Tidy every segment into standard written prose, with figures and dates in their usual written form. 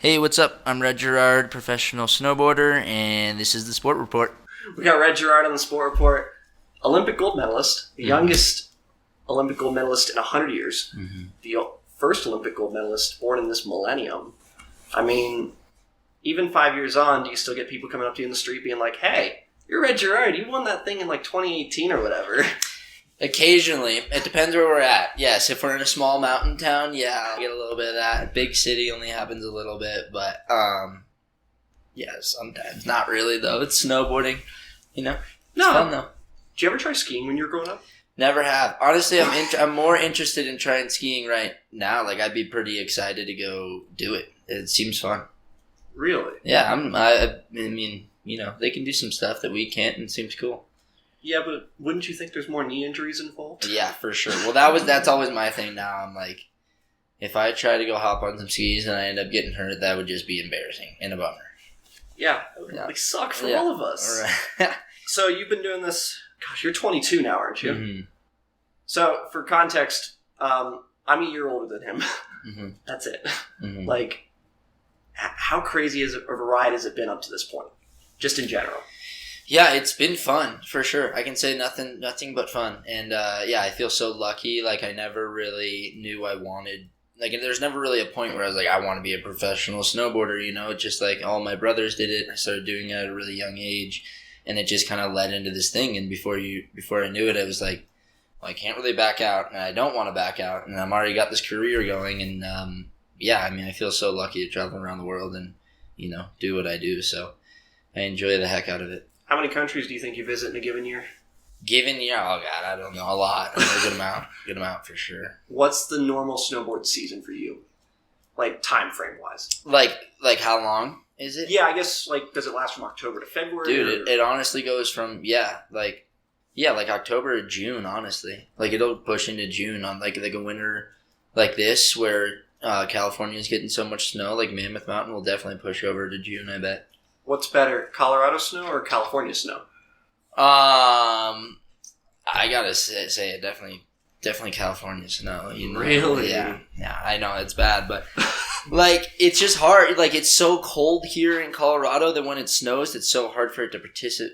Hey, what's up? I'm Gerard, professional snowboarder, and this is the Sport Report. We got Gerard on the Sport Report. Olympic gold medalist, the youngest Olympic gold medalist in 100 years, the first Olympic gold medalist born in this millennium. I mean, even 5 years on, do you still get people coming up to you in the street being like, hey, you're Gerard, you won that thing in like 2018 or whatever? Occasionally. It depends where we're at. Yes, if we're in a small mountain town, yeah, I'll get a little bit of that. Big city only happens a little bit, but yeah, sometimes. Not really, though. It's snowboarding, you know? It's fun, though. Did you ever try skiing when you were growing up? Never have. Honestly, I'm more interested in trying skiing right now. Like, I'd be pretty excited to go do it. It seems fun. Really? Yeah, I mean, you know, they can do some stuff that we can't, and it seems cool. Yeah, but wouldn't you think there's more knee injuries involved? Yeah, for sure. Well, that's always my thing now. I'm like, if I try to go hop on some skis and I end up getting hurt, that would just be embarrassing and a bummer. Yeah, it would really suck for all of us. Right. So you've been doing this, gosh, you're 22 now, aren't you? Mm-hmm. So for context, I'm a year older than him. Mm-hmm. That's it. Mm-hmm. Like, how crazy of a ride has it been up to this point, just in general? Yeah, it's been fun, for sure. I can say nothing but fun. And, yeah, I feel so lucky. Like, I never really knew I wanted... Like, there's never really a point where I was like, I want to be a professional snowboarder, you know? It's just like, all my brothers did it. I started doing it at a really young age. And it just kind of led into this thing. And before I knew it, I was like, well, I can't really back out. And I don't want to back out. And I've already got this career going. And, yeah, I mean, I feel so lucky to travel around the world and, you know, do what I do. So I enjoy the heck out of it. How many countries do you think you visit in a given year? Given year? Oh, God, I don't know. A lot. A good amount. Good amount for sure. What's the normal snowboard season for you? Like, time frame-wise? Like how long is it? Yeah, I guess, like, does it last from October to February? Dude, it honestly goes from, like October to June, honestly. Like, it'll push into June on, like a winter like this where California's getting so much snow. Like, Mammoth Mountain will definitely push over to June, I bet. What's better, Colorado snow or California snow? I gotta say it definitely California snow. You know? Really? Yeah. I know it's bad, but like it's just hard. Like it's so cold here in Colorado that when it snows, it's so hard for it to participate.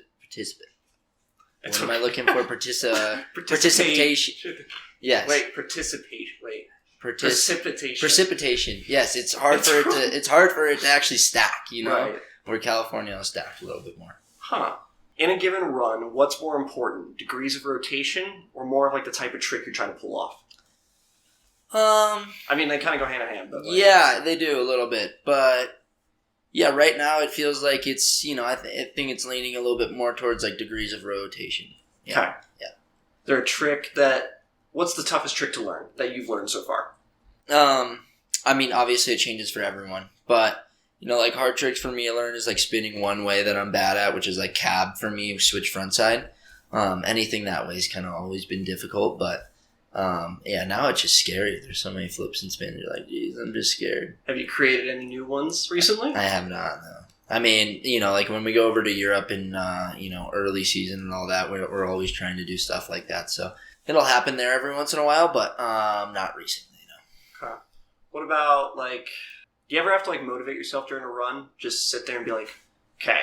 What am I looking for? Precipitation. Yes. Wait, participation. Wait. Precipitation. Precipitation. Yes, it's hard for it to actually stack. You know. Right. Where California will stack a little bit more. Huh. In a given run, what's more important? Degrees of rotation or more of like the type of trick you're trying to pull off? I mean, they kind of go hand in hand. But like, yeah, they do a little bit. But yeah, right now it feels like it's, you know, I think it's leaning a little bit more towards like degrees of rotation. Yeah. Okay. Yeah. Is there a trick what's the toughest trick to learn that you've learned so far? I mean, obviously it changes for everyone. But you know, like hard tricks for me to learn is like spinning one way that I'm bad at, which is like cab for me, switch front side. Anything that way has kind of always been difficult, but yeah, now it's just scary. There's so many flips and spins. You're like, geez, I'm just scared. Have you created any new ones recently? I have not, no. I mean, you know, like when we go over to Europe in, you know, early season and all that, we're always trying to do stuff like that. So it'll happen there every once in a while, but not recently, no. Okay. What about like... Do you ever have to, like, motivate yourself during a run? Just sit there and be like, okay,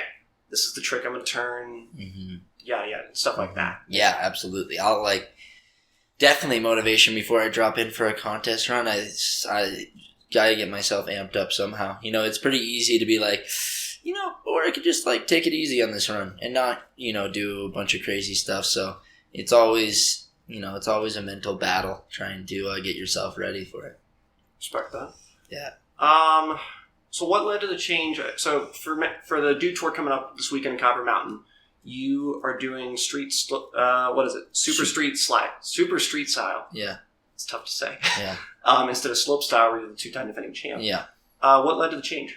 this is the trick I'm going to turn, yada, stuff like that. Yeah, absolutely. I'll, like, definitely motivation before I drop in for a contest run. I got to get myself amped up somehow. You know, it's pretty easy to be like, you know, or I could just, like, take it easy on this run and not, you know, do a bunch of crazy stuff. So it's always, you know, it's always a mental battle trying to get yourself ready for it. Respect that. Yeah. So what led to the change? So for the Dude Tour coming up this weekend in Copper Mountain, you are doing what is it? Super street style. Yeah. It's tough to say. Yeah. Instead of slope style where you're the 2-time defending champ. Yeah. What led to the change?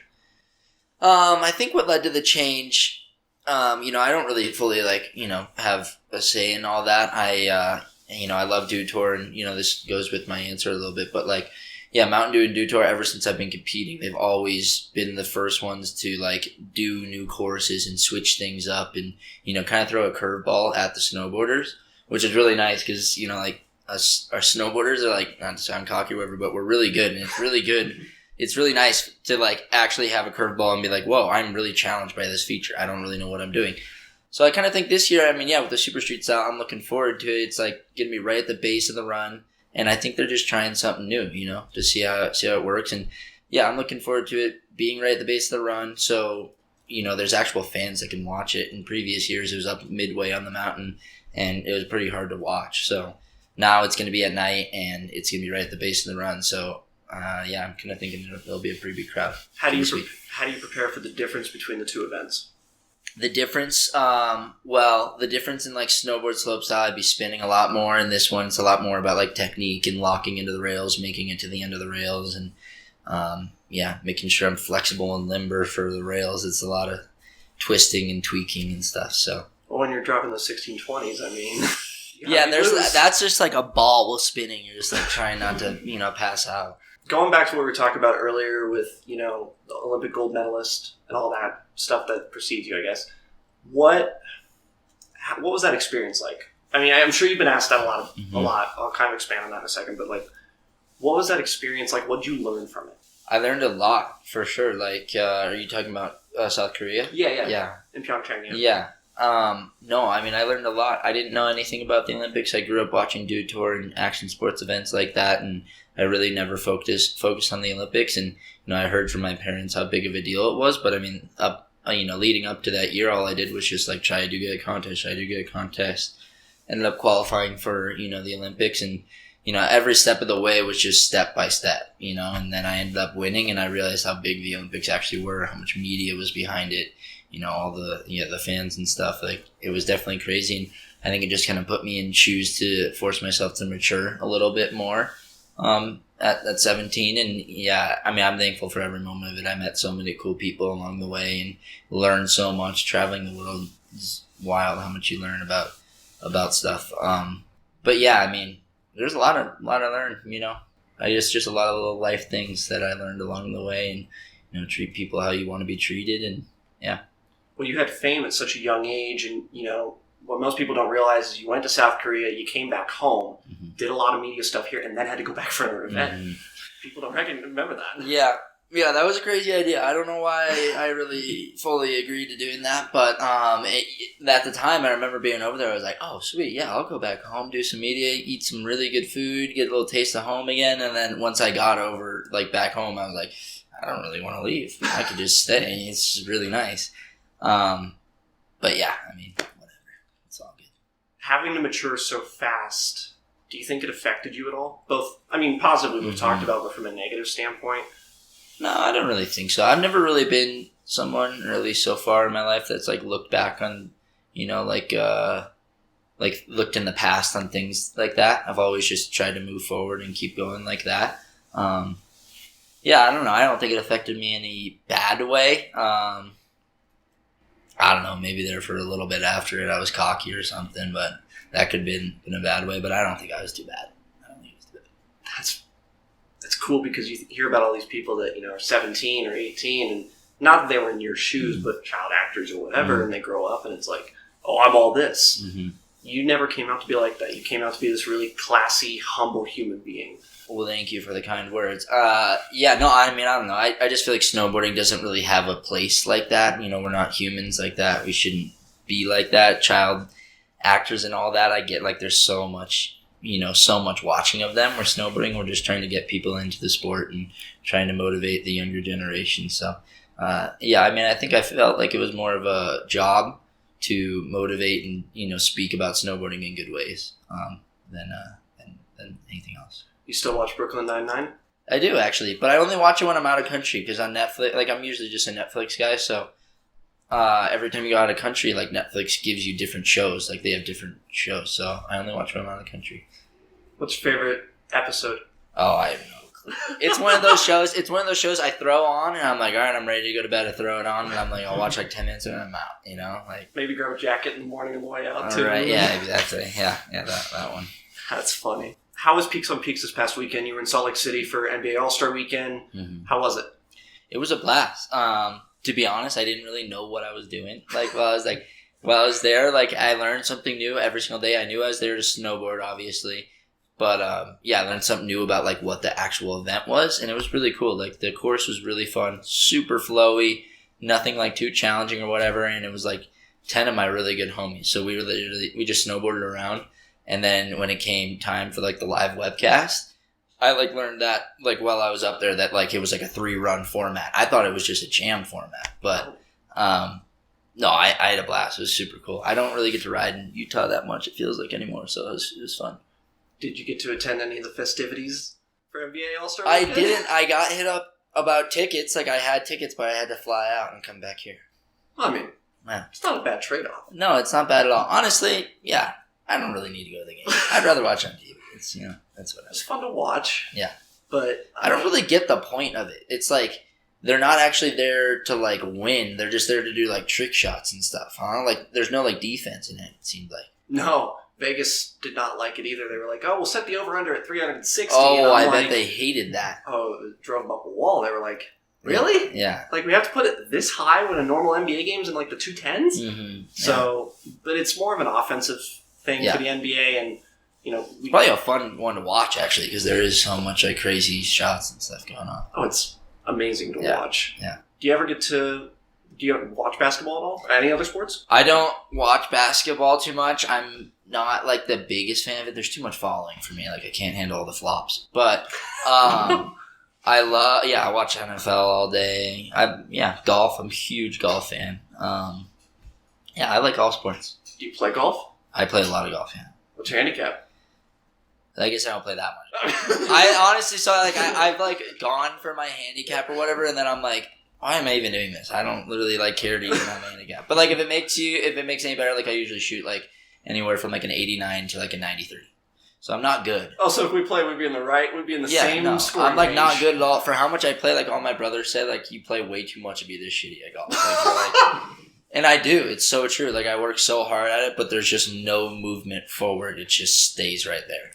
I think what led to the change, you know, I don't really fully like, you know, have a say in all that. You know, I love Dude Tour and, you know, this goes with my answer a little bit, but like, yeah, Mountain Dew and Dew Tour, ever since I've been competing, they've always been the first ones to, like, do new courses and switch things up and, you know, kind of throw a curveball at the snowboarders, which is really nice because, you know, like, our snowboarders are, like, not to sound cocky or whatever, but we're really good. And it's really good it's really nice to like actually have a curveball and be like, whoa, I'm really challenged by this feature. I don't really know what I'm doing. So I kind of think this year, I mean, yeah, with the Super Street style, I'm looking forward to it. It's like going to be right at the base of the run. And I think they're just trying something new, to see how it works. And yeah, I'm looking forward to it being right at the base of the run. So, there's actual fans that can watch it. In previous years, it was up midway on the mountain and it was pretty hard to watch. So now it's going to be at night and it's going to be right at the base of the run. So, yeah, I'm kind of thinking there'll be a pretty big crowd. How do you prepare for the difference between the two events? The difference, the difference in like snowboard slopestyle, I'd be spinning a lot more. In this one, it's a lot more about like technique and locking into the rails, making it to the end of the rails, and making sure I'm flexible and limber for the rails. It's a lot of twisting and tweaking and stuff. So when you're dropping the 1620s, I mean, that's just like a ball while spinning. You're just like trying not to pass out. Going back to what we were talking about earlier with, the Olympic gold medalist and all that stuff that precedes you, I guess. What was that experience like? I mean, I'm sure you've been asked that a lot. I'll kind of expand on that in a second, but like, what was that experience like? What did you learn from it? I learned a lot, for sure. Like, are you talking about South Korea? Yeah. In Pyeongchang, Yeah. No, I mean, I learned a lot. I didn't know anything about the Olympics. I grew up watching Dude Tour and action sports events like that, and I really never focused on the Olympics. And, I heard from my parents how big of a deal it was, but I mean, leading up to that year, all I did was just like try to do good at contest. Ended up qualifying for, the Olympics, and, every step of the way was just step by step, and then I ended up winning, and I realized how big the Olympics actually were, how much media was behind it, all the fans and stuff. Like, it was definitely crazy, and I think it just kind of put me in shoes to force myself to mature a little bit more at 17. And yeah, I mean, I'm thankful for every moment of it. I met so many cool people along the way and learned so much. Traveling the world is wild how much you learn about stuff. But yeah, I mean, there's a lot to learn, I just a lot of little life things that I learned along the way, and treat people how you want to be treated. And yeah. Well, you had fame at such a young age, and what most people don't realize is you went to South Korea, you came back home, did a lot of media stuff here, and then had to go back for another event. People don't remember that. Yeah, that was a crazy idea. I don't know why I really fully agreed to doing that, but at the time, I remember being over there, I was like, oh, sweet, yeah, I'll go back home, do some media, eat some really good food, get a little taste of home again, and then once I got over, like, back home, I was like, I don't really want to leave. I could just stay. It's really nice. But yeah, I mean, it's all good. Having to mature so fast, do you think it affected you at all? Both, I mean, positively we've talked about, but from a negative standpoint? No, I don't really think so. I've never really been someone, or at least so far in my life, that's like looked back on, like looked in the past on things like that. I've always just tried to move forward and keep going like that. Yeah, I don't know. I don't think it affected me in a bad way. I don't know, maybe there for a little bit after it I was cocky or something, but that could have been in a bad way, but I don't think I was too bad. That's cool, because you hear about all these people that, are 17 or 18, and not that they were in your shoes, but child actors or whatever, and they grow up and it's like, oh, I'm all this. You never came out to be like that. You came out to be this really classy, humble human being. Well, thank you for the kind words. Yeah, no, I mean, I don't know. I just feel like snowboarding doesn't really have a place like that. We're not humans like that. We shouldn't be like that. Child actors and all that, I get like there's so much, so much watching of them. We're snowboarding. We're just trying to get people into the sport and trying to motivate the younger generation. So, yeah, I mean, I think I felt like it was more of a job to motivate and, speak about snowboarding in good ways than anything else. You still watch Brooklyn Nine-Nine? I do, actually, but I only watch it when I'm out of country, because on Netflix, like, I'm usually just a Netflix guy, so every time you go out of country, like, Netflix gives you different shows, like, they have different shows, so I only watch when I'm out of country. What's your favorite episode? Oh, I have no clue. It's one of those shows I throw on, and I'm like, all right, I'm ready to go to bed, I throw it on, and I'm like, I'll watch like 10 minutes and I'm out, like. Maybe grab a jacket in the morning on the way out, too. All right, yeah, maybe that's it, yeah, that one. That's funny. How was Peaks on Peaks this past weekend? You were in Salt Lake City for NBA All-Star Weekend. How was it? It was a blast. To be honest, I didn't really know what I was doing. Like, while I was there, like, I learned something new every single day. I knew I was there to snowboard, obviously. But yeah, I learned something new about like what the actual event was, and it was really cool. Like the course was really fun, super flowy, nothing like too challenging or whatever. And it was like 10 of my really good homies. So we just snowboarded around, and then when it came time for like the live webcast, I like learned that like while I was up there that like it was like a 3-run format. I thought it was just a jam format, but no, I had a blast. It was super cool. I don't really get to ride in Utah that much, it feels like, anymore, so it was fun. Did you get to attend any of the festivities for NBA All-Star I Weekend? didn't. I got hit up about tickets. Like, I had tickets, but I had to fly out and come back here. I mean, Yeah. it's not a bad trade-off. No, it's not bad at all. Honestly, yeah, I don't really need to go to the game. I'd rather watch on TV. It's, that's what It's fun to watch. Yeah. But I don't really get the point of it. It's like, they're not actually there to, like, win. They're just there to do, like, trick shots and stuff, huh? Like, there's no, like, defense in it seemed like. No. Vegas did not like it either. They were like, oh, we'll set the over-under at 360. Oh, I bet they hated that. Oh, it drove them up a wall. They were like, really? Yeah. Like, we have to put it this high when a normal NBA game's in, like, the 210s? Mm-hmm. So, but it's more of an offensive thing for the NBA, and, It's probably a fun one to watch, actually, because there is so much, like, crazy shots and stuff going on. Oh, it's amazing to watch. Yeah. Do you watch basketball at all? Or any other sports? I don't watch basketball too much. I'm not, like, the biggest fan of it. There's too much following for me. Like, I can't handle all the flops. But I watch NFL all day. Golf. I'm a huge golf fan. I like all sports. Do you play golf? I play a lot of golf, yeah. What's your handicap? I guess I don't play that much. I honestly saw, like, I've, like, gone for my handicap or whatever, and then I'm like, why am I even doing this? I don't really, like, care to even have my handicap. But, like, if it makes any better, like, I usually shoot, like, anywhere from, like, an 89 to, like, a 93. So I'm not good. Oh, so if we play, we'd be in the same scoring I'm, like, range. not good at all. For how much I play, like, all my brothers say, like, you play way too much to be this shitty at golf. Like, and I do. It's so true. Like, I work so hard at it, but there's just no movement forward. It just stays right there.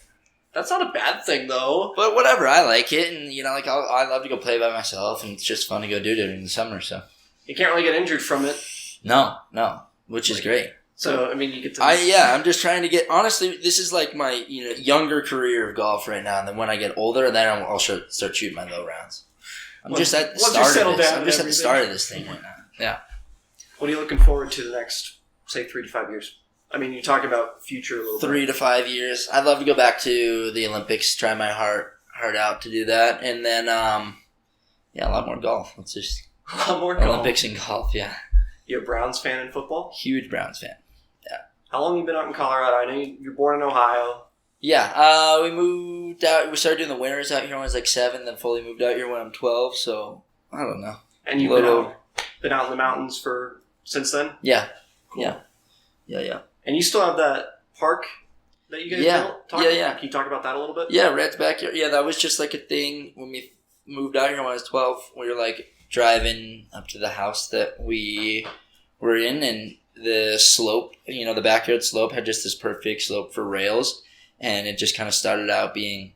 That's not a bad thing, though. But whatever, I like it, and like I love to go play by myself, and it's just fun to go do it in the summer. So you can't really get injured from it. No, which is great. So I mean, you get to. I'm just trying to get. Honestly, this is like my younger career of golf right now, and then when I get older, then I'll start shooting my low rounds. I'm just at the start of this thing right now. Yeah. What are you looking forward to the next, say, 3 to 5 years? I mean, you talk about future a little 3 to 5 years. I'd love to go back to the Olympics, try my heart out to do that. And then, a lot more golf. Let's just... A lot more golf. Olympics and golf, yeah. You a Browns fan in football? Huge Browns fan, yeah. How long have you been out in Colorado? I know you're born in Ohio. Yeah, we moved out. We started doing the winters out here when I was like 7, then fully moved out here when I'm 12, so I don't know. And you've been out in the mountains since then? Yeah. Cool. Yeah. And you still have that park that you guys built? Yeah. Can you talk about that a little bit? Yeah, Red's backyard. Yeah, that was just like a thing when we moved out here when I was 12. We were like driving up to the house that we were in, and the slope, the backyard slope had just this perfect slope for rails, and it just kind of started out being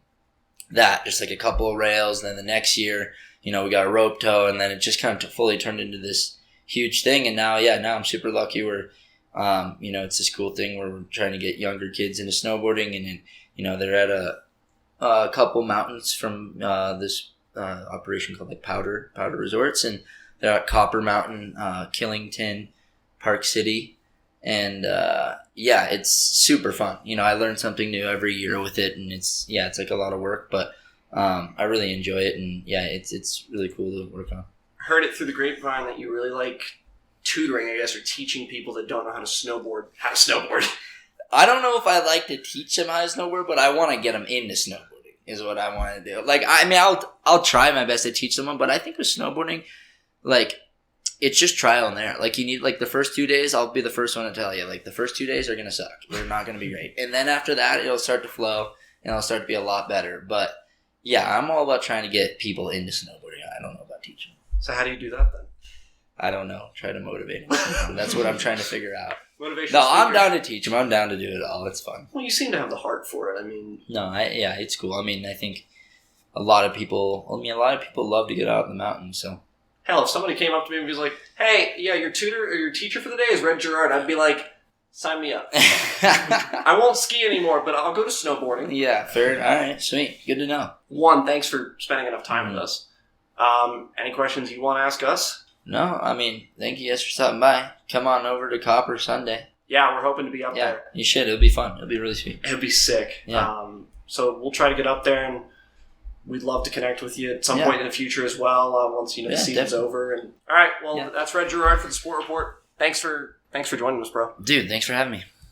that, just like a couple of rails. And then the next year, we got a rope tow, and then it just kind of fully turned into this huge thing. And now I'm super lucky. We're it's this cool thing where we're trying to get younger kids into snowboarding, and they're at a couple mountains from this operation called like Powder Resorts, and they're at Copper Mountain, Killington, Park City, and it's super fun. I learn something new every year with it, and it's like a lot of work, but I really enjoy it, and it's really cool to work on. Heard it through the grapevine that you really like tutoring, I guess, or teaching people that don't know how to snowboard. I don't know if I like to teach them how to snowboard, but I want to get them into snowboarding is what I want to do. Like, I mean, I'll try my best to teach someone, but I think with snowboarding, like, it's just trial and error. Like, you need, like, the first 2 days, I'll be the first one to tell you, like, the first 2 days are going to suck. They're not going to be great. And then after that, it'll start to flow, and it'll start to be a lot better. But, yeah, I'm all about trying to get people into snowboarding. I don't know about teaching. So how do you do that, then? I don't know. Try to motivate them. That's what I'm trying to figure out. Motivation. No, I'm down to teach them. I'm down to do it all. It's fun. Well, you seem to have the heart for it. I mean... No, it's cool. I mean, I think a lot of people love to get out in the mountains, so... Hell, if somebody came up to me and was like, hey, yeah, your tutor or your teacher for the day is Red Gerard, I'd be like, Sign me up. I won't ski anymore, but I'll go to snowboarding. Yeah, fair. All right, sweet. Good to know. One, thanks for spending enough time with us. Any questions you want to ask us? No, I mean, thank you guys for stopping by. Come on over to Copper Sunday. Yeah, we're hoping to be up there. You should. It'll be fun. It'll be really sweet. It'll be sick. Yeah. So we'll try to get up there, and we'd love to connect with you at some point in the future as well. Once the season's over. And all right, well, that's Red Gerard for the Sport Report. Thanks for joining us, bro. Dude, thanks for having me.